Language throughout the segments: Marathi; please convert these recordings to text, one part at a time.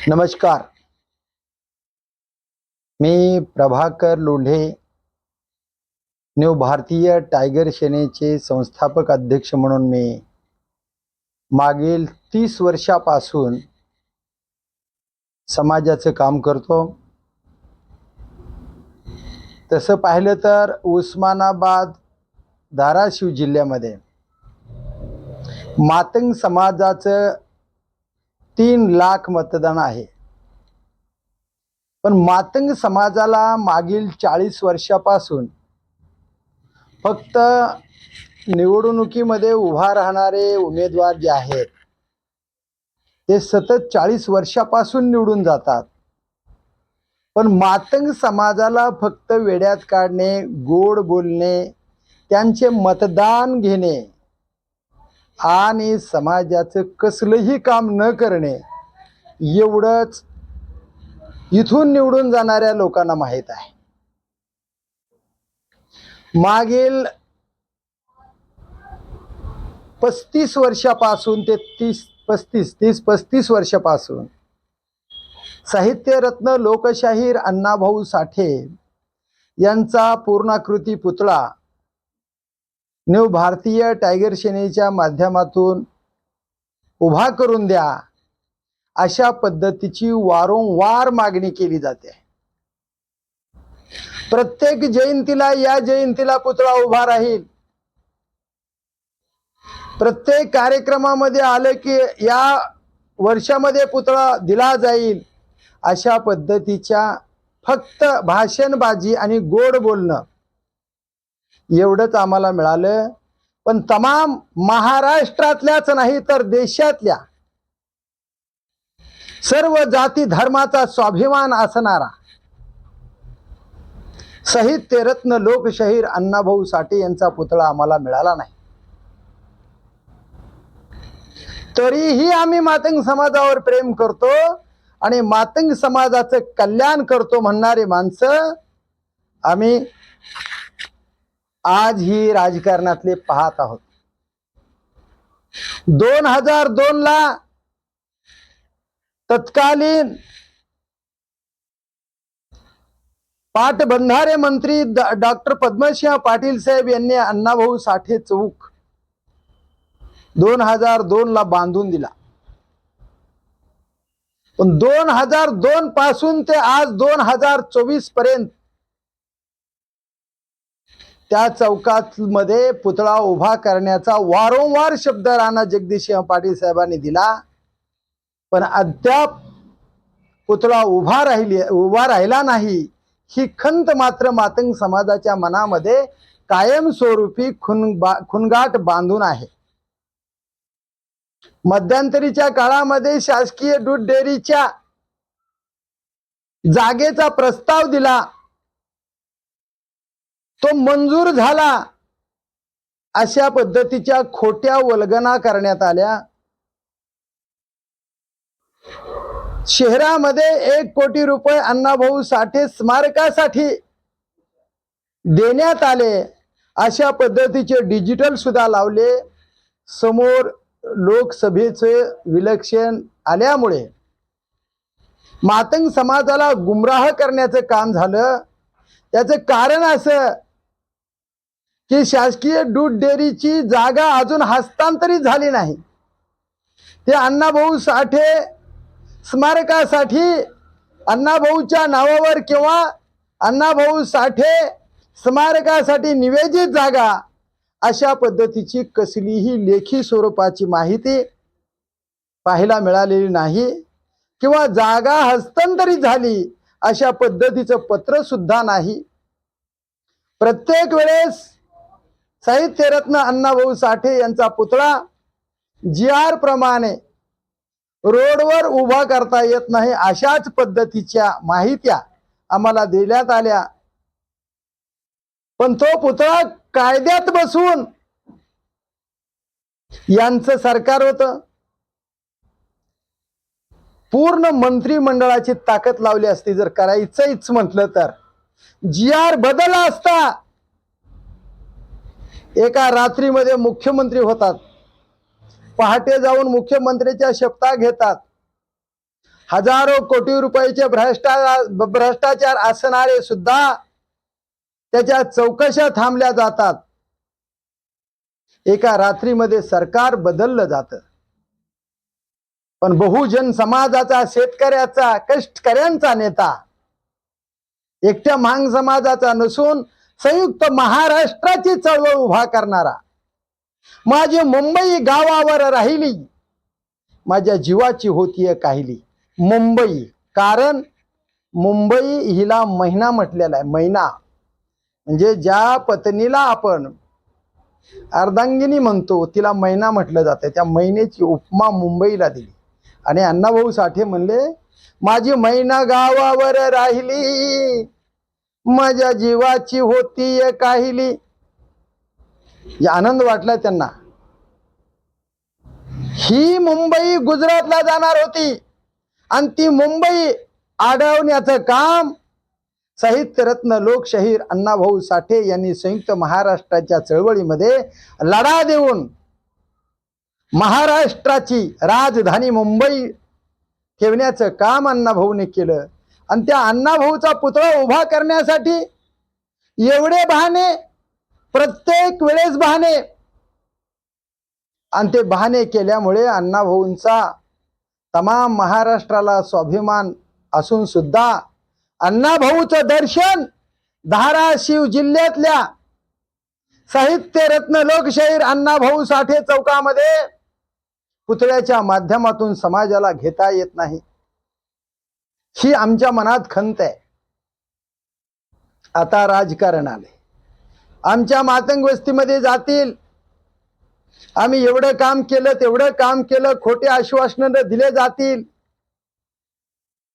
नमस्कार. मी प्रभाकर लोढे, न्यू भारतीय टायगर सेनेचे संस्थापक अध्यक्ष म्हणून मी मागील 30 वर्षापासून समाजाचं काम करतो. तसं पाहिलं तर उस्मानाबाद, धाराशिव जिल्ह्यामध्ये मातंग समाजाचं 3 लाख मतदान आहे. पण मातंग समाजाला मागील 40 वर्षापासून फक्त निवडणुकीमध्ये उभा राहणारे उमेदवार जे आहेत ते सतत 40 वर्षापासून निवडून जातात. पण मातंग समाजाला फक्त वेड्यात काढणे, गोड बोलणे, त्यांचे मतदान घेणे आणि समाजाचं कसलंही काम न करणे एवढंच इथून निवडून जाणाऱ्या लोकांना माहीत आहे. मागील 35 वर्षापासून ते 30-35 वर्षापासून साहित्यरत्न लोकशाहीर अण्णाभाऊ साठे यांचा पूर्णाकृती पुतळा न्यू भारतीय टायगर सेनेच्या माध्यमातून उभा करून द्या, अशा पद्धतीची वारंवार मागणी केली जाते. प्रत्येक जयंतीला या जयंतीला पुतळा उभा राहील. प्रत्येक कार्यक्रमामध्ये आले की या वर्षामध्ये पुतळा दिला जाईल, अशा पद्धतीच्या फक्त भाषणबाजी आणि गोड बोलणं एवढंच आम्हाला मिळालं. पण तमाम महाराष्ट्रातल्याच नाही तर देशातल्या सर्व जाती धर्माचा स्वाभिमान असणारा साहित्यरत्न लोकशाहीर अण्णाभाऊ साठे यांचा पुतळा आम्हाला मिळाला नाही. तरीही आम्ही मातंग समाजावर प्रेम करतो आणि मातंग समाजाचं कल्याण करतो म्हणणारे माणसं आम्ही आज ही राजकारणातले पाहत आहोत. 2002 ला तत्कालीन पाटबंधारे मंत्री डॉक्टर पद्मसिंह पाटील साहेब यांनी अण्णाभाऊ साठे चौक 2002 ला बांधून दिला. पण 2002 पासून ते आज 2024 पर्यंत त्या चौकात मध्ये पुतळा उभा करण्याचा वारंवार शब्द राणा जगदीशसिंह पाटील साहेबांनी दिला. पण अद्याप पुतळा उभा राहिला नाही. ही खंत मात्र मातंग समाजाच्या मनामध्ये कायमस्वरूपी खुणगाट बांधून आहे. मध्यंतरीच्या काळामध्ये शासकीय दूध डेअरीच्या जागेचा प्रस्ताव दिला, तो मंजूर झाला. अशा पद्धतीच्या खोट्या वल्गना करण्यात आल्या. शहरामध्ये 1 कोटी रुपये अण्णाभाऊ साठे स्मारकासाठी देण्यात आले. अशा पद्धतीचे डिजिटल सुद्धा लावले. समोर लोकसभेचे विलक्षण आल्यामुळे मातंग समाजाला गुमराह करण्याचं काम झालं. त्याचं कारण असं की शासकीय दूध डेअरीची जागा अजून हस्तांतरित झाली नाही. ते अण्णाभाऊ साठे स्मारकासाठी अण्णाभाऊच्या नावावर किंवा अण्णाभाऊ साठे स्मारकासाठी निवेदित जागा, अशा पद्धतीची कसलीही लेखी स्वरूपाची माहिती पाहायला मिळालेली नाही किंवा जागा हस्तांतरित झाली अशा पद्धतीचं पत्र सुद्धा नाही. प्रत्येक वेळेस साहित्यरत्न अण्णाभाऊ साठे यांचा पुतळा GR प्रमाणे रोडवर उभा करता येत नाही, अशाच पद्धतीच्या माहित्या आम्हाला देण्यात आल्या. पण तो पुतळा कायद्यात बसवून यांचं सरकार होतं. पूर्ण मंत्रिमंडळाची ताकद लावली असती जर करायचंच म्हटलं तर GR बदलला असता. एका रात्रीमध्ये मुख्यमंत्री होतात, पहाटे जाऊन मुख्यमंत्र्याच्या शपथा घेतात. हजारो कोटी रुपयाचे भ्रष्टाचार असणारे सुद्धा त्याच्या चौकशा थांबल्या जातात. एका रात्रीमध्ये सरकार बदललं जातं. पण बहुजन समाजाचा, शेतकऱ्याचा, कष्टकऱ्यांचा नेता, एकट्या मांग समाजाचा नसून संयुक्त महाराष्ट्राची चळवळ उभा करणारा, माझी मुंबई गावावर राहिली, माझ्या जीवाची होतीये काहिली. मुंबई, कारण मुंबई हिला महिना म्हटलेला आहे. महिना म्हणजे ज्या पत्नीला आपण अर्धांगिनी म्हणतो तिला महिना म्हटलं जातं. त्या महिन्याची उपमा मुंबईला दिली. आणि अण्णाभाऊ साठे म्हणले, माझी मैना गावावर राहिली, माझ्या जीवाची होती काहिली. आनंद वाटला त्यांना. ही मुंबई गुजरातला जाणार होती आणि ती मुंबई अडवण्याचं काम साहित्यरत्न लोकशाहीर अण्णाभाऊ साठे यांनी संयुक्त महाराष्ट्राच्या चळवळीमध्ये लढा देऊन महाराष्ट्राची राजधानी मुंबई ठेवण्याचं काम अण्णाभाऊने केलं. आणि त्या अण्णाभाऊचा पुतळा उभा करण्यासाठी एवढे बहाणे, प्रत्येक वेळेस बहाणे, आणि ते बहाणे केल्यामुळे अण्णाभाऊंचा तमाम महाराष्ट्राला स्वाभिमान असून सुद्धा अण्णाभाऊचं दर्शन धाराशिव जिल्ह्यातल्या साहित्यरत्न लोकशाहीर अण्णाभाऊ साठे चौकामध्ये पुतळ्याच्या माध्यमातून समाजाला घेता येत नाही. ही आमच्या मनात खंत आहे. आता राजकारण आले. आमच्या मातंग वस्तीमध्ये जातील, आम्ही एवढं काम केलं, तेवढं काम केलं, खोटे आश्वासनं दिले जातील.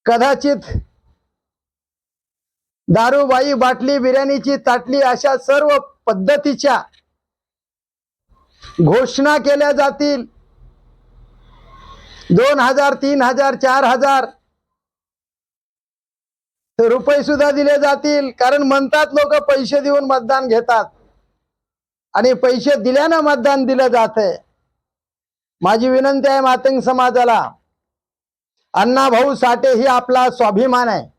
कदाचित दारूबाई बाटली, बिर्याणीची ताटली अशा सर्व पद्धतीच्या घोषणा केल्या जातील. 2000, 3000, 4000 रुपये सुद्धा दिले जातील. कारण म्हणतात लोक पैसे देऊन मतदान घेतात आणि पैसे दिल्यानं मतदान दिलं जातंय. माझी विनंती आहे मातंग समाजाला, अण्णाभाऊ साठे ही आपला स्वाभिमान आहे.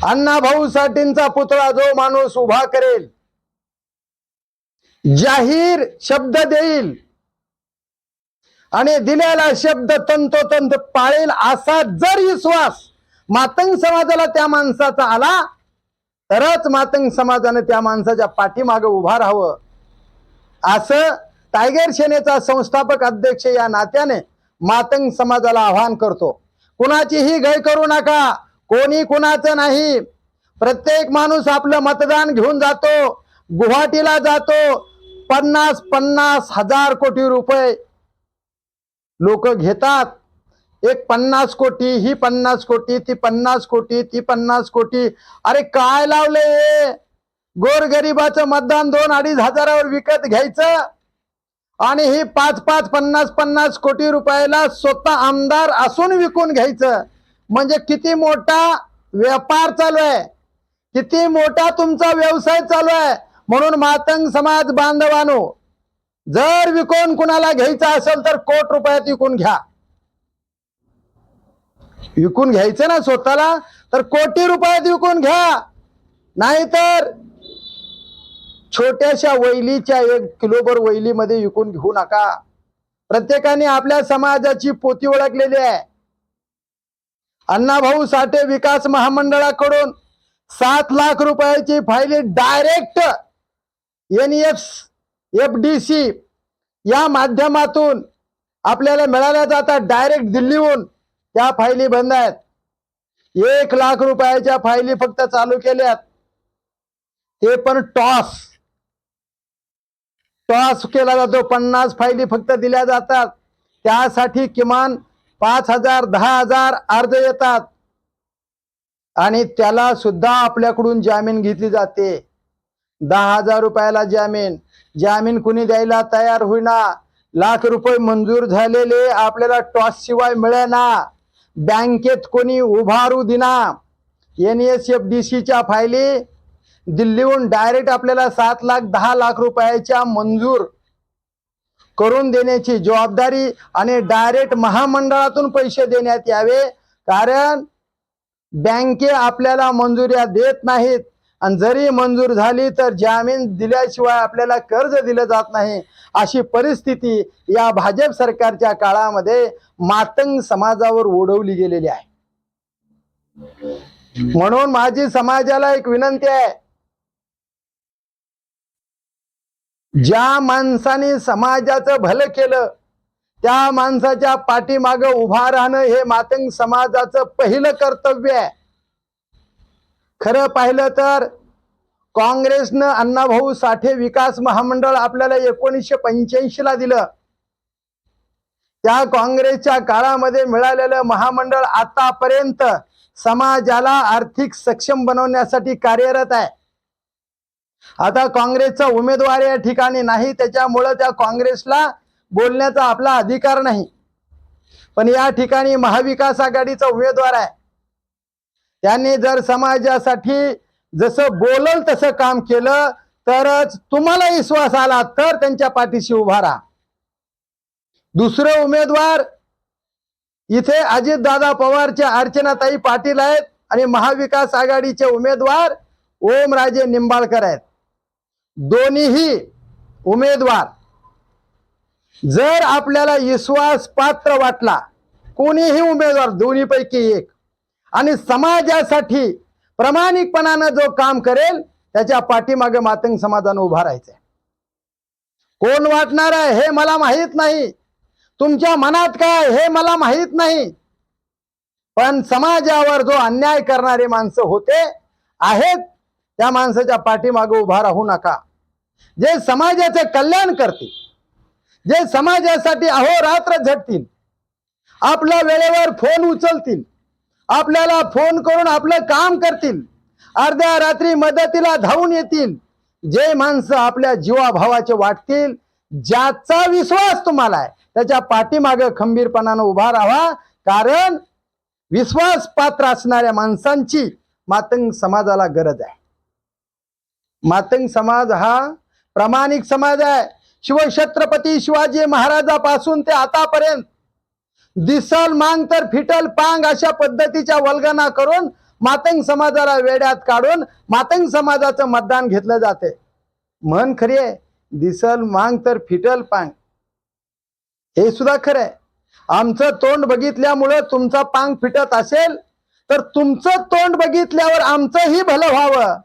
अण्णाभाऊ साठेंचा पुतळा जो माणूस उभा करेल, जाहीर शब्द देईल आणि दिलेला शब्द तंतोतंत पाळेल, असा जर विश्वास मातंग समाजाला त्या माणसाचा आला तरच मातंग समाजाने त्या माणसाच्या पाठीमागे उभा राहावं, असं टायगर सेनेचा संस्थापक अध्यक्ष या नात्याने मातंग समाजाला आवाहन करतो. कुणाचीही गय करू नका, कोणी कुणाचं नाही. प्रत्येक माणूस आपलं मतदान घेऊन जातो, गुवाहाटीला जातो, 50-50 हजार कोटी रुपये लोक घेतात. एक 50 कोटी, ही 50 कोटी, ती 50 कोटी, ती 50 कोटी. अरे काय लावले? गोरगरिबाचं मतदान 2-2.5 हजारावर विकत घ्यायचं आणि ही 5-5, 50-50 कोटी रुपयाला स्वतः आमदार असून विकून घ्यायचं. म्हणजे किती मोठा व्यापार चालू आहे, किती मोठा तुमचा व्यवसाय चालू आहे. म्हणून मातंग समाज बांधवांनो, जर विकून कुणाला घ्यायचं असेल तर कोटी रुपयात विकून घ्या. विकून घ्यायचं ना स्वतःला तर कोटी रुपयात विकून घ्या. नाहीतर छोट्याशा वैलीच्या 1 किलोभर वैलीमध्ये विकून घेऊ नका. प्रत्येकाने आपल्या समाजाची पोती ओळखलेली आहे. अण्णाभाऊ साठे विकास महामंडळाकडून 7 लाख रुपयाची फायली डायरेक्ट NEFDC या माध्यमातून आपल्याला मिळाल्या जातात. डायरेक्ट दिल्लीहून त्या फायली बंद आहेत. 1 लाख रुपयाच्या फायली फक्त चालू केल्यात, ते पण टॉस केला जातो. 50 फायली फक्त दिल्या जातात. त्यासाठी किमान 5,000, 10,000 अर्ज येतात आणि त्याला सुद्धा आपल्याकडून जामीन घेतली जाते. 10,000 रुपयाला जामीन कुणी द्यायला तयार होईना. लाख रुपये मंजूर झालेले आपल्याला टॉस शिवाय मिळेना. बँकेत कोणी उभारू दिना. NSFDCच्या फायली दिल्लीहून डायरेक्ट आपल्याला 7 लाख 10 लाख रुपयाच्या मंजूर करून देण्याची जबाबदारी आणि डायरेक्ट महामंडळातून पैसे देण्यात यावे, कारण बँके आपल्याला मंजुऱ्या देत नाहीत आणि जरी मंजूर झाली तर जामीन दिल्याशिवाय आपल्याला कर्ज दिलं जात नाही। अशी परिस्थिती या भाजप सरकारच्या काळामध्ये मातंग समाजावर ओढवली गेलेली आहे। म्हणून माझी समाजाला एक विनंती आहे, ज्या माणसाने समाजाचं भलं केलं त्या माणसाच्या पाठीमागे उभा राहणं हे मातंग समाजाचं पहिलं कर्तव्य आहे। खरं पाहिलं तर काँग्रेसनं अण्णाभाऊ साठे विकास महामंडळ आपल्याला 1985 ला दिलं। त्या काँग्रेसच्या काळामध्ये मिळालेलं महामंडळ आतापर्यंत समाजाला आर्थिक सक्षम बनवण्यासाठी कार्यरत आहे। आता काँग्रेसचा उमेदवार या ठिकाणी नाही, त्याच्यामुळे त्या काँग्रेसला बोलण्याचा आपला अधिकार नाही, पण या ठिकाणी महाविकास आघाडीचा उमेदवार आहे। त्यांनी जर समाजासाठी जसं बोलल तसं काम केलं तरच तुम्हाला विश्वास आला तर त्यांच्या पाठीशी उभा राहा। दुसरे उमेदवार इथे अजितदादा पवारच्या अर्चनाताई पाटील आहेत आणि महाविकास आघाडीचे उमेदवार ओमराजे निंबाळकर आहेत। दोन्हीही उमेदवार जर आपल्याला विश्वास पात्र वाटला, कोणीही उमेदवार दोन्हीपैकी एक, आणि समाजासाठी प्रामाणिकपणाने जो काम करेल त्याच्या पाठीमागे मातंग समाजाने उभा राहायचं। कोण वाटणार आहे हे मला माहित नाही, तुमच्या मनात काय हे मला माहित नाही, पण समाजावर जो अन्याय करणारे माणसं होते आहेत त्या माणसाच्या पाठीमागे उभा राहू नका। जे समाजाचे कल्याण करतील, जे समाजासाठी अहोरात्र झटतील, आपल्या वेळेवर फोन उचलतील, आपल्याला फोन करून आपलं काम करतील, अर्ध्या रात्री मदतीला धावून येतील, जे माणसं आपल्या जीवाभावाचे वाटतील, ज्याचा विश्वास तुम्हाला आहे त्याच्या पाठीमागे खंबीरपणाने उभा राहा, कारण विश्वास पात्र असणाऱ्या माणसांची मातंग समाजाला गरज आहे। मातंग समाज हा प्रामाणिक समाज आहे। शिवछत्रपती शिवाजी महाराजापासून ते आतापर्यंत दिसल मांग तर फिटल पांग अशा पद्धतीच्या वल्गना करून मातंग समाजाला वेड्यात काढून मातंग समाजाचं मतदान घेतलं जाते। म्हण खरी आहे, दिसल मांग तर फिटल पांग, हे सुद्धा खरं आहे। आमचं तोंड बघितल्यामुळे तुमचा पांग फिटत असेल तर तुमचं तोंड बघितल्यावर आमचंही भलं व्हावं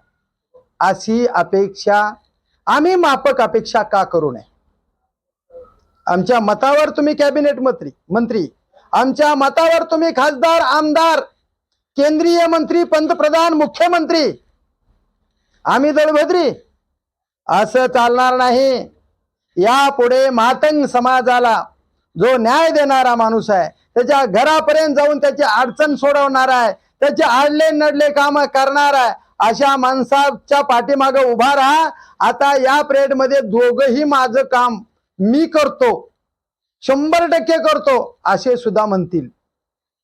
अशी अपेक्षा आम्ही माफक अपेक्षा का करू नये। आमच्या मतावर तुम्ही कॅबिनेट मंत्री, आमच्या मतावर तुम्ही खासदार, आमदार, केंद्रीय मंत्री, पंतप्रधान, मुख्यमंत्री, आम्ही दळभद्री, असं चालणार नाही। यापुढे मातंग समाजाला जो न्याय देणारा माणूस आहे, त्याच्या घरापर्यंत जाऊन त्याची अडचण सोडवणार आहे, त्याचे आडले नडले काम करणार आहे, अशा माणसाच्या पाठीमागे उभा राहा। आता या पिरियड मध्ये दोघंही माझं काम मी करतो, 100% करतो असे सुद्धा म्हणतील,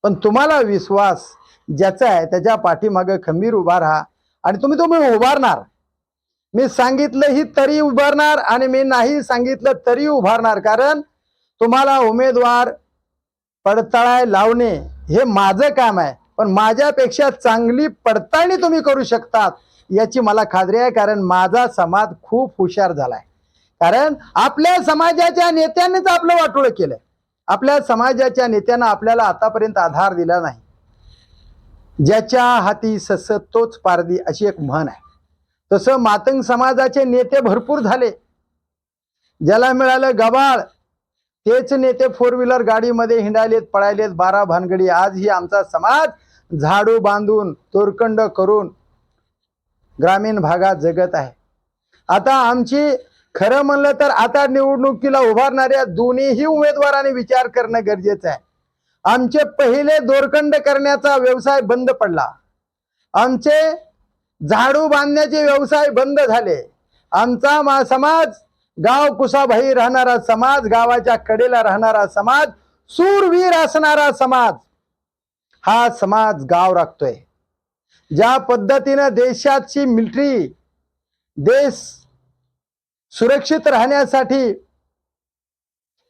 पण तुम्हाला विश्वास ज्याचा आहे त्याच्या पाठीमागे खंबीर उभा राहा आणि तुम्ही उभारणार। मी सांगितलं ही तरी उभारणार आणि मी नाही सांगितलं तरी उभारणार, कारण तुम्हाला उमेदवार पडताळाय लावणे हे माझं काम आहे, पण माझ्यापेक्षा चांगली पडताळणी तुम्ही करू शकतात याची मला खात्री आहे, कारण माझा समाज खूप हुशार झालाय। कारण आपल्या समाजाच्या नेत्यांनीच आपलं वाटोळं केलंय, आपल्या समाजाच्या नेत्यानं आपल्याला आतापर्यंत आधार दिला नाही। ज्याच्या हाती सस तोच पारधी अशी एक म्हण आहे, तसं मातंग समाजाचे नेते भरपूर झाले। ज्याला मिळालं गबाळ तेच नेते 4 व्हीलर गाडीमध्ये हिंडायलेत, पळायलेत, 12 भानगडी। आजही आमचा समाज झाडू बांधून तोरकंड करून ग्रामीण भागात जगत आहे। आता आमची खरं म्हणलं तर आता निवडणुकीला उभारणाऱ्या दोन्हीही उमेदवारांनी विचार करणं गरजेचं आहे। आमचे पहिले दोरखंड करण्याचा व्यवसाय बंद पडला, आमचे झाडू बांधण्याचे व्यवसाय बंद झाले। आमचा समाज गाव कुसाभाई राहणारा समाज, गावाच्या कडेला राहणारा समाज, सूरवीर असणारा समाज, हा समाज गाव राखतोय। ज्या पद्धतीने देशाची मिलिटरी देश सुरक्षित राहण्यासाठी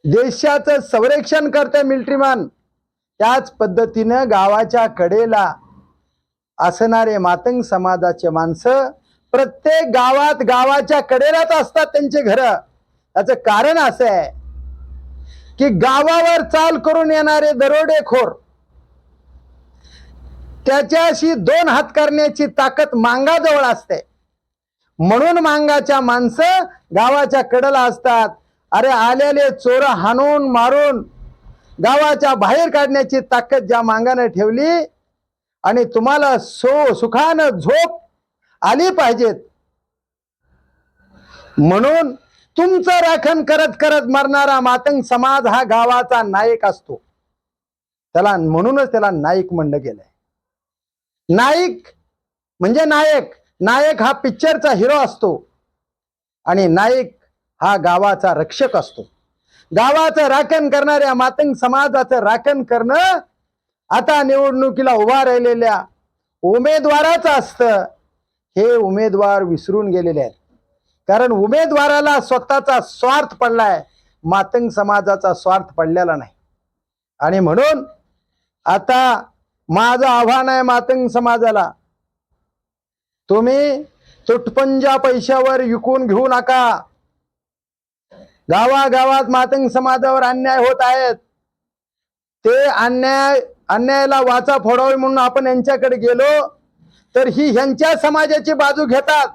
देशाचं संरक्षण करते मिलिटरीमॅन, त्याच पद्धतीनं गावाच्या कडेला असणारे मातंग समाजाचे माणसं प्रत्येक गावात गावाच्या कडेलाच असतात त्यांचे घर. याचं कारण असं आहे की गावावर चाल करून येणारे दरोडेखोर, त्याच्याशी दोन हात करण्याची ताकद मांगाजवळ असते. म्हणून मांगाच्या माणसं गावाच्या कडेला असतात. अरे आलेले चोर हाणून मारून गावाच्या बाहेर काढण्याची ताकद ज्या मांगाने ठेवली आणि तुम्हाला सुखानं झोप आली पाहिजेत म्हणून तुमचं राखण करत करत मरणारा मातंग समाज हा गावाचा नायक असतो. त्याला म्हणूनच त्याला नाईक म्हणलं गेलंय. नाईक म्हणजे नायक. नायक हा पिक्चरचा हिरो असतो आणि नायक हा गावाचा रक्षक असतो. गावाचं राखण करणाऱ्या मातंग समाजाचं राखण करणं आता निवडणुकीला उभा राहिलेल्या उमेदवाराचं असतं. हे उमेदवार विसरून गेलेले आहेत. कारण उमेदवाराला स्वतःचा स्वार्थ पडलाय, मातंग समाजाचा स्वार्थ पडलेला नाही. आणि म्हणून आता माझं आव्हान आहे मातंग समाजाला, तुम्ही तुटपुंजा पैशावर विकून घेऊ नका. गावागावात मातंग समाजावर अन्याय होत आहेत. ते अन्यायाला वाचा फोडावी म्हणून आपण यांच्याकडे गेलो तर ही ह्यांच्या समाजाची बाजू घेतात.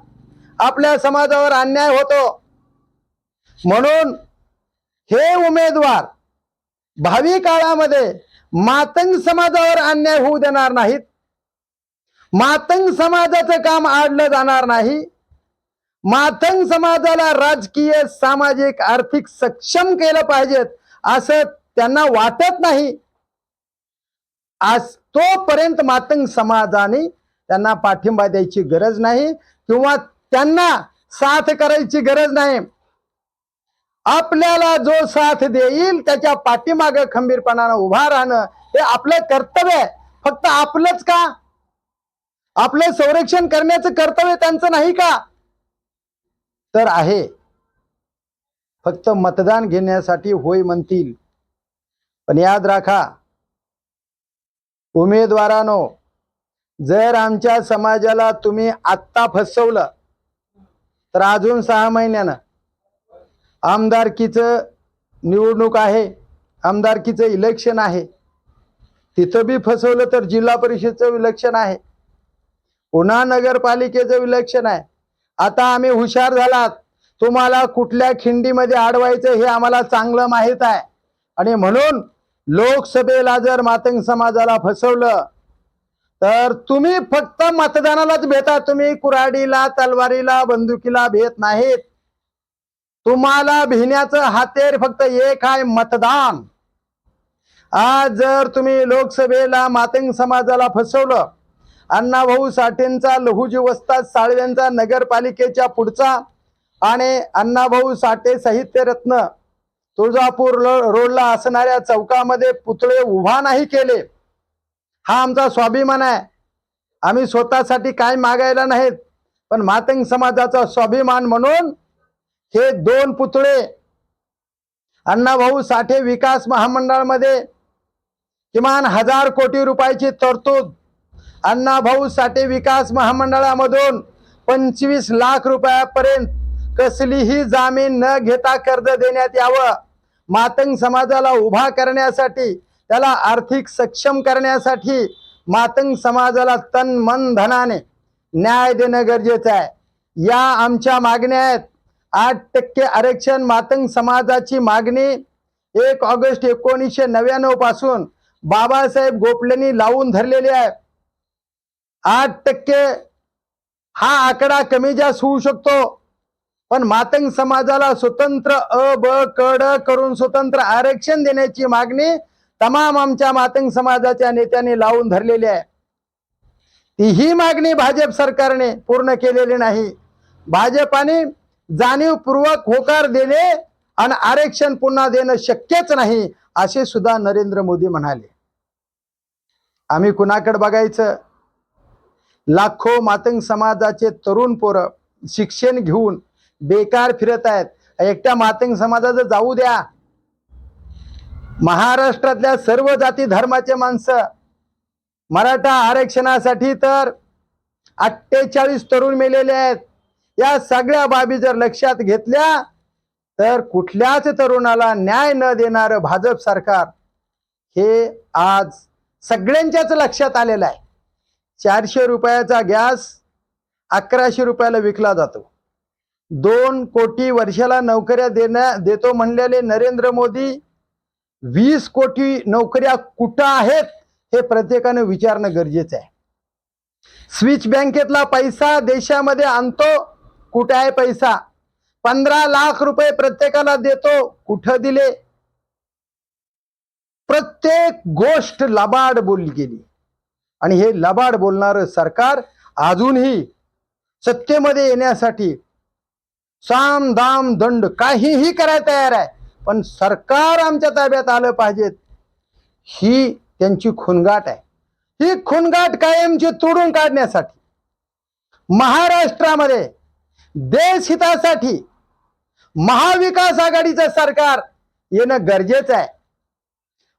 आपल्या समाजावर अन्याय होतो म्हणून हे उमेदवार भावी काळामध्ये मातंग समाजावर अन्याय होऊ देणार नाहीत. मातंग समाजाचं काम आडलं जाणार नाही. मातंग समाजाला राजकीय, सामाजिक, आर्थिक सक्षम केलं पाहिजेत असं त्यांना वाटत नाही. आज तोपर्यंत मातंग समाजाने त्यांना पाठिंबा द्यायची गरज नाही किंवा त्यांना साथ करायची गरज नाही. आपल्याला जो साथ देईल त्याच्या पाठीमागे खंबीरपणाने उभा राहणं हे आपलं कर्तव्य आहे. फक्त आपलंच का? आपलं संरक्षण करण्याचं कर्तव्य त्यांचं नाही का? तर आहे. फक्त मतदान घेण्यासाठी होय म्हणतील. पण याद राखा उमेदवारांनो, जर आमच्या समाजाला तुम्ही आत्ता फसवलं तर अजून 6 महिन्यानं आमदारकीचं निवडणूक आहे, आमदारकीचं इलेक्शन आहे. तिथं बी फसवलं तर जिल्हा परिषदेचं इलेक्शन आहे, पुन्हा नगरपालिकेचं इलेक्शन आहे. आता आम्ही हुशार झालात. तुम्हाला कुठल्या खिंडीमध्ये अडवायचं हे आम्हाला चांगलं माहीत आहे. आणि म्हणून लोकसभेला जर मातंग समाजाला फसवलं तर तुम्ही फक्त मतदानालाच भेटा. तुम्ही कुऱ्हाडीला, तलवारीला, बंदुकीला भेट नाहीत. तुम्हाला भिण्याचं हातेर फक्त एक आहे, मतदान. आज जर तुम्ही लोकसभेला मातंग समाजाला फसवलं, अण्णाभाऊ साठेंचा लहुजी वस्ताद साळव्यांचा नगरपालिकेच्या पुढचा आणि अण्णाभाऊ साठे साहित्य रत्न तुळजापूर रोडला असणाऱ्या चौकामध्ये पुतळे उभा नाही केले, हा आमचा स्वाभिमान आहे. आम्ही स्वतःसाठी काय मागायला नाहीत, पण मातंग समाजाचा स्वाभिमान म्हणून हे 2 पुतळे अण्णाभाऊ साठे विकास महामंडळामध्ये किमान 1000 कोटी रुपयाची तरतूद, अण्णाभाऊ साठे विकास महामंडळामधून 25 लाख रुपयापर्यंत कसलीही जामीन न घेता कर्ज देण्यात यावं. मातंग समाजाला उभा करण्यासाठी, त्याला आर्थिक सक्षम करण्यासाठी मातंग समाजाला तन मन धनाने न्याय देणं गरजेचं आहे. या आमच्या मागण्या आहेत. 8% आरक्षण मातंग समाजाची मागणी 1 ऑगस्ट 1999 पासून बाबासाहेब गोपलेंनी लावून धरलेली आहे. 8% हा आकडा कमी जास्त होऊ शकतो, पण मातंग समाजाला स्वतंत्र अ ब क ड करून स्वतंत्र आरक्षण देण्याची मागणी तमाम आमच्या मातंग समाजाच्या नेत्यांनी लावून धरलेली आहे. ही मागणी भाजप सरकारने पूर्ण केलेली नाही. भाजपाने जाणीवपूर्वक होकार देणे आणि आरक्षण पुन्हा देणं शक्यच नाही असे सुद्धा नरेंद्र मोदी म्हणाले. आम्ही कुणाकडे बघायचं? लाखो मातंग समाजाचे तरुण पोरं शिक्षण घेऊन बेकार फिरत आहेत. एकट्या मातंग समाजाचं जाऊ द्या, महाराष्ट्रातल्या सर्व जाती धर्माचे माणसं मराठा आरक्षणासाठी तर 48 तरुण मेलेले आहेत. या सगळ्या बाबी जर लक्षात घेतल्या तर कुठल्याच तरुणाला न्याय न देणारं भाजप सरकार हे आज सगळ्यांच्याच लक्षात आलेलं आहे. 400 रुपयाचा गॅस 1100 रुपयाला विकला जातो. 2 कोटी वर्षाला नोकऱ्या देतो म्हणलेले नरेंद्र मोदी 20 कोटी नोकऱ्या कुठं आहेत हे प्रत्येकाने विचारणं गरजेचं आहे. स्विच बँकेतला पैसा देशामध्ये आणतो, कुठे आहे पैसा? 15 लाख रुपये प्रत्येकाला देतो, कुठं दिले? प्रत्येक गोष्ट लबाड बोलली गेली आणि हे लबाड बोलणारं सरकार अजूनही सत्तेमध्ये येण्यासाठी साम दाम दंड काहीही करायला तयार आहे. पण सरकार आमच्या ताब्यात आलं पाहिजेत ही त्यांची खुणगाट आहे. ही खुणगाट कायमची तोडून काढण्यासाठी महाराष्ट्रामध्ये देशहितासाठी महाविकास आघाडीचं सरकार येणं गरजेचं आहे.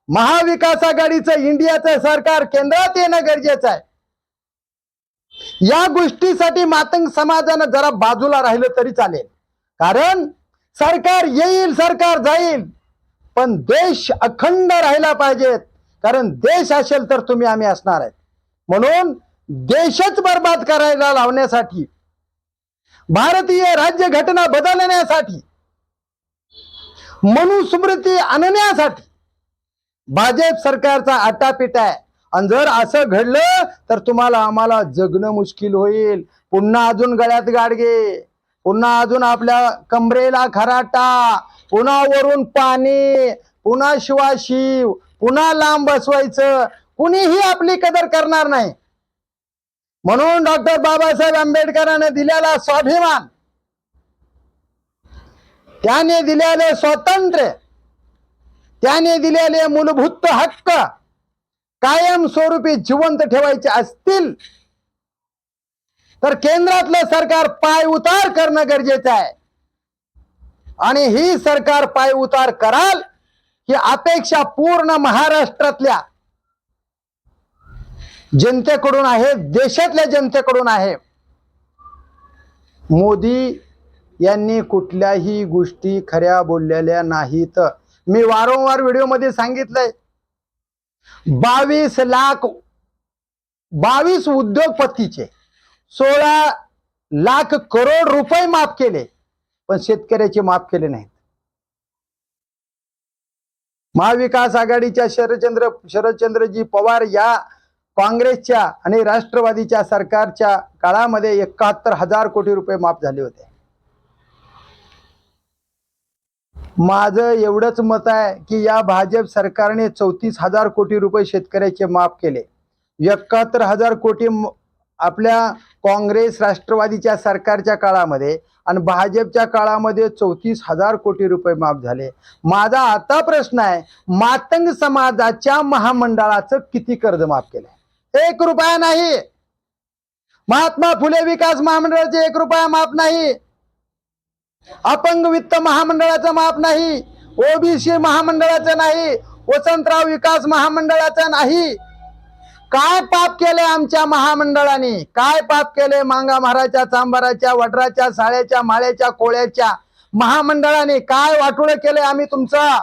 महाविकास आघाडीचं इंडियाचं सरकार केंद्रात येणं गरजेचं आहे. या गोष्टीसाठी मातंग समाजानं जरा बाजूला राहिलं तरी चालेल, कारण सरकार येईल सरकार जाईल पण देश अखंड राहिला पाहिजेत. कारण देश असेल तर तुम्ही आम्ही असणार आहेत. म्हणून देशच बर्बाद करायला लावण्यासाठी, भारतीय राज्यघटना बदलण्यासाठी, मनुस्मृती आणण्यासाठी भाजप सरकारचा आटापिटा आहे. आणि जर असं घडलं तर तुम्हाला आम्हाला जगणं मुश्किल होईल. पुन्हा अजून गळ्यात गाडगे, पुन्हा अजून आपल्या कमरेला खराटा, पुन्हा वरून पाणी, पुन्हा शिवाशिव, पुन्हा लांब बसवायचं. कुणीही आपली कदर करणार नाही. म्हणून डॉक्टर बाबासाहेब आंबेडकरांनी दिलेला स्वाभिमान, त्याने दिलेले स्वातंत्र्य, त्याने दिलेले मूलभूत हक्क कायमस्वरूपी जिवंत ठेवायचे असतील तर केंद्रातलं सरकार पाय उतार करणं गरजेचं आहे. आणि ही सरकार पाय उतार कराल ही अपेक्षा पूर्ण महाराष्ट्रातल्या जनतेकडून आहे, देशातल्या जनतेकडून आहे. मोदी यांनी कुठल्याही गोष्टी खऱ्या बोललेल्या नाहीत. मी वारंवार व्हिडिओमध्ये सांगितलंय, 22 उद्योगपतीचे 16 लाख करोड रुपये माफ केले, पण शेतकऱ्याचे माफ केले नाहीत. महाविकास आघाडीच्या शरदचंद्रजी पवार या काँग्रेसच्या आणि राष्ट्रवादीच्या सरकारच्या काळामध्ये 71,000 कोटी रुपये माफ झाले होते. माझं एवढंच मत आहे की या भाजप सरकारने 34,000 कोटी रुपये शेतकऱ्याचे माफ केले. 71,000 कोटी आपल्या काँग्रेस राष्ट्रवादीच्या सरकारच्या काळामध्ये आणि भाजपच्या काळामध्ये 34,000 कोटी रुपये माफ झाले. माझा आता प्रश्न आहे, मातंग समाजाच्या महामंडळाचं किती कर्ज माफ केलंय? 1 रुपया नाही. महात्मा फुले विकास महामंडळाचे 1 रुपया माफ नाही. अपंग वित्त महामंडळाचं माफ नाही. ओबीसी महामंडळाचं नाही. वसंतराव विकास महामंडळाचं नाही. काय पाप केले आमच्या महामंडळाने? काय पाप केले मांगा महाराच्या, चांबाराच्या, वडराच्या, साळ्याच्या, माळ्याच्या, कोळ्याच्या महामंडळाने? काय वाटोळं केले आम्ही तुमचं?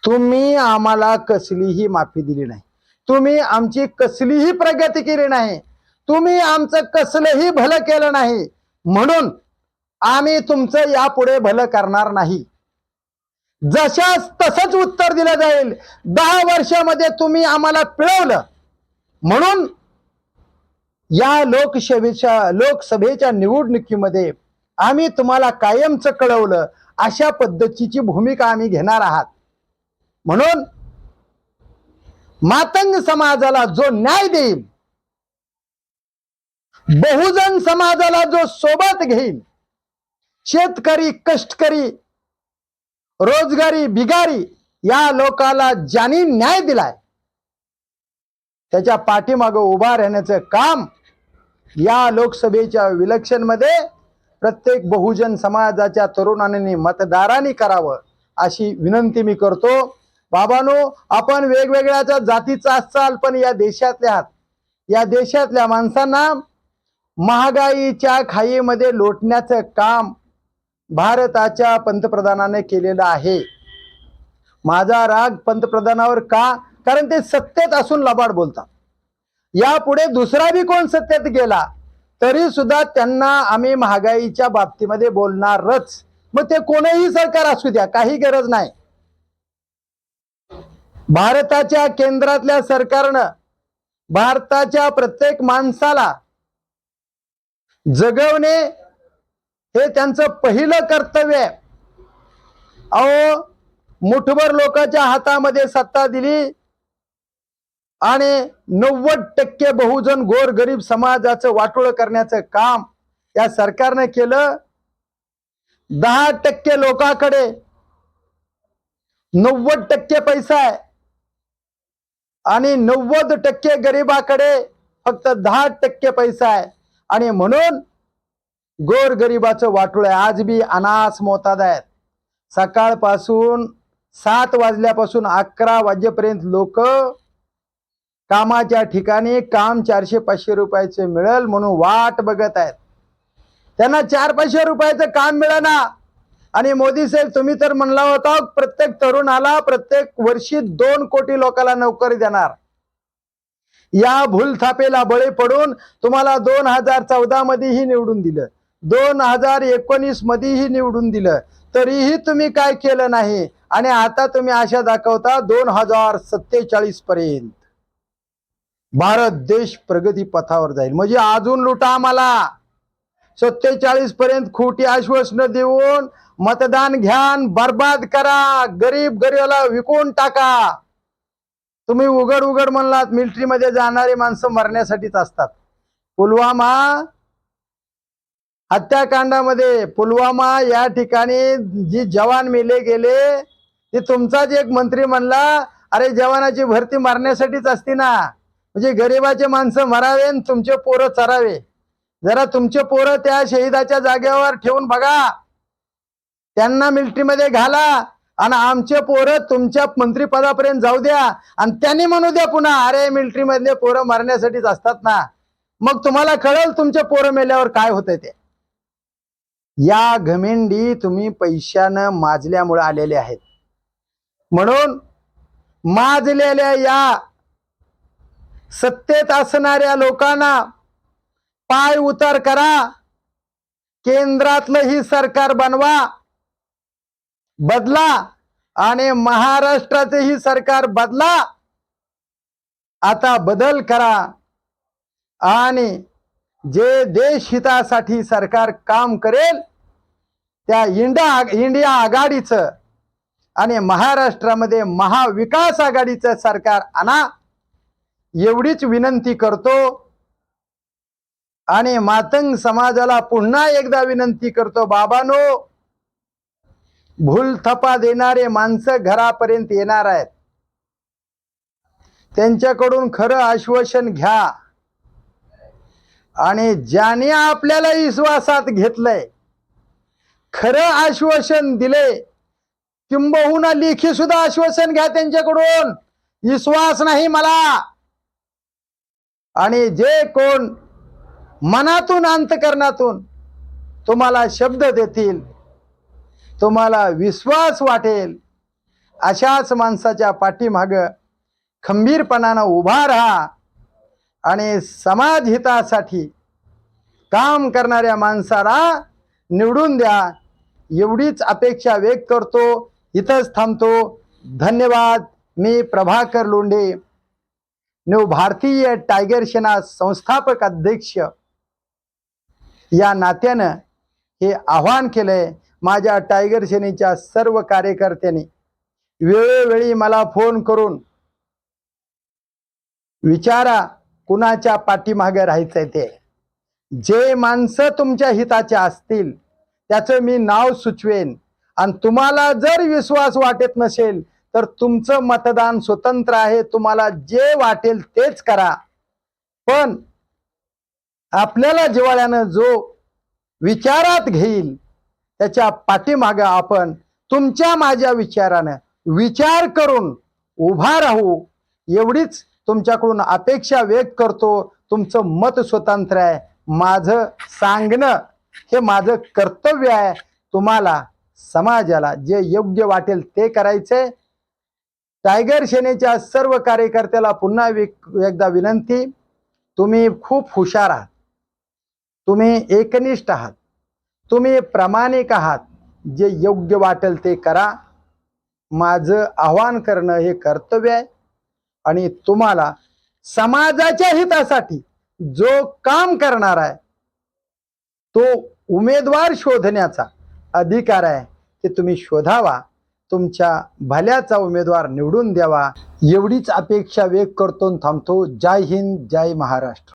तुम्ही आम्हाला कसलीही माफी दिली नाही. तुम्ही आमची कसलीही प्रगती केली नाही. तुम्ही आमचं कसलंही भलं केलं नाही. म्हणून आम्ही तुमचं यापुढे भलं करणार नाही. जशाच तसंच उत्तर दिलं जाईल. 10 वर्षामध्ये तुम्ही आम्हाला पिळवलं म्हणून या लोकसभेच्या निवडणुकीमध्ये आम्ही तुम्हाला कायमचं कळवलं, अशा पद्धतीची भूमिका आम्ही घेणार आहात. म्हणून मातंग समाजाला जो न्याय देईल, बहुजन समाजाला जो सोबत घेईल, शेतकरी, कष्टकरी, रोजगारी, बिगारी या लोकाला ज्यांनी न्याय दिलाय त्याच्या पाठीमागे उभा राहण्याचं काम या लोकसभेच्या इलेक्शन मध्ये प्रत्येक बहुजन समाजाच्या तरुणांनी मतदारांनी करावं अशी विनंती मी करतो। बाबांनो, आपण वेगवेगळ्या जातीचा असाल, पण या देशातल्या आहात। या देशातल्या माणसांना महागाईच्या खाईमध्ये लोटण्याचं काम भारताच्या पंतप्रधानाने केलेलं आहे। माझा राग पंतप्रधानावर का? कारण ते सत्तेत असून लबाड बोलतात। यापुढे दुसरा बी कोण सत्तेत गेला तरी सुद्धा त्यांना आम्ही महागाईच्या बाबतीमध्ये बोलणारच, मग ते कोणीही सरकार असू द्या, काही गरज नाही। भारताच्या केंद्रातल्या सरकारनं भारताच्या प्रत्येक माणसाला जगवणे हे त्यांचं पहिलं कर्तव्य आहे। अहो, मुठभर लोकांच्या हातामध्ये सत्ता दिली आणि 90% बहुजन गोरगरीब समाजाचं वाटोळं करण्याचं काम या सरकारने केलं। 10% लोकांकडे 90% पैसा आहे आणि 90% गरिबाकडे फक्त 10% पैसा आहे, आणि म्हणून गोरगरिबाचं वाटोळं आज बी अनास मोताद आहेत। सकाळपासून 7 वाजल्यापासून 11 वाजेपर्यंत लोक कामाच्या ठिकाणी काम 400-500 रुपयाचे मिळेल म्हणून वाट बघत आहेत। त्यांना 4-500 रुपयाचं काम मिळेना, आणि मोदी साहेब तुम्ही तर म्हणला होता प्रत्येक तरुणाला प्रत्येक वर्षी 2 कोटी लोकांना नोकरी देणार। या भूलथापेला बळी पडून तुम्हाला 2014 मध्येही निवडून दिलं, 2019 मध्येही निवडून दिलं, तरीही तुम्ही काय केलं नाही, आणि आता तुम्ही आशा दाखवता 2047 पर्यंत भारत देश प्रगती पथावर जाईल। म्हणजे अजून लुटा आम्हाला। 47 पर्यंत खोटी आश्वासनं देऊन मतदान घ्यान, बर्बाद करा, गरीबाला विकून टाका। तुम्ही उघड उघड म्हणलात मिलिटरी मध्ये जाणारी माणसं मरण्यासाठीच असतात। पुलवामा हत्याकांडामध्ये, पुलवामा या ठिकाणी जी जवान मेले गेले, ते तुमचाच एक मंत्री म्हणला अरे जवानाची भरती मारण्यासाठीच असते ना, म्हणजे गरीबाचे माणसं मरावे आणि तुमचे पोरं चरावे। जरा तुमचे पोरं त्या शहीदाच्या जागेवर ठेवून बघा, त्यांना मिलिटरी मध्ये घाला, आणि आमचे पोरं तुमच्या मंत्रिपदापर्यंत जाऊ द्या, आणि त्यांनी म्हणू द्या पुन्हा अरे मिलिटरी मधले पोरं मरण्यासाठीच असतात ना। मग तुम्हाला कळेल तुमचे पोरं मेल्यावर काय होतंय ते। या घमेंडी तुम्ही पैशानं माजल्यामुळे आलेले आहेत, म्हणून माजलेल्या या सत्तेत असणाऱ्या लोकांना पाय उतार करा, केंद्रातलं ही सरकार बनवा, बदला, आणि महाराष्ट्राचे ही सरकार बदला। आता बदल करा, आणि जे देश हितासाठी सरकार काम करेल त्या इंडिया आघाडीचं आणि महाराष्ट्रामध्ये महाविकास आघाडीचं सरकार आणा, एवढीच विनंती करतो। आणि मातंग समाजाला पुन्हा एकदा विनंती करतो, बाबांनो, भूलथपा देणारे माणसं घरापर्यंत येणार आहेत, त्यांच्याकडून खरं आश्वासन घ्या, आणि ज्याने आपल्याला विश्वासात घेतलंय, खरं आश्वासन दिले, किंबहुना लेखी सुद्धा आश्वासन घ्या त्यांच्याकडून, विश्वास नाही मला। आणि जे कोण मनातून अंतकरणातून तुम्हाला शब्द देतील, तुम्हाला विश्वास वाटेल, अशाच माणसाच्या पाठीमागं खंबीरपणानं उभा राहा, आणि समाज हितासाठी काम करणाऱ्या माणसाला निवडून द्या, एवढीच अपेक्षा व्यक्त करतो। इथंच थांबतो। धन्यवाद। मी प्रभाकर लोंढे, न्यू भारतीय टायगर सेना संस्थापक अध्यक्ष या नात्यानं हे आव्हान केलंय। माझ्या टायगर सेनेच्या सर्व कार्यकर्त्यांनी वेळोवेळी मला फोन करून विचारा कुणाच्या पाठीमागे राहायचंय ते। जे माणसं तुमच्या हिताच्या असतील त्याचं मी नाव सुचवेन, आणि तुम्हाला जर विश्वास वाटत नसेल तर तुमचं मतदान स्वतंत्र आहे, तुम्हाला जे वाटेल तेच करा। पण आपल्याला जिव्हाळ्यानं जो विचारात घेईल त्याच्या पाठीमागे आपण तुमच्या माझ्या विचारानं विचार करून उभा राहू, एवढीच तुमच्याकडून अपेक्षा व्यक्त करतो. तुमचं मत स्वतंत्र आहे, माझं सांगणं हे माझं कर्तव्य आहे. तुम्हाला समाजाला जे योग्य वाटेल ते करायचंय. टायगर सेनेच्या सर्व कार्यकर्त्याला पुन्हा एकदा विनंती, तुम्ही खूप हुशार आहात, तुम्ही एकनिष्ठ आहात, तुम्ही प्रामाणिक आहात. जे योग्य वाटेल ते करा. माझं आव्हान करणं हे कर्तव्य आहे आणि तुम्हाला समाजाच्या हितासाठी जो काम करणार आहे तो उमेदवार शोधण्याचा अधिकार आहे, ते तुम्ही शोधावा. तुमच्या भल्याचा उमेदवार निवडून द्यावा, एवढीच अपेक्षा व्यक्त करतो. थांबतो. जय हिंद, जय महाराष्ट्र.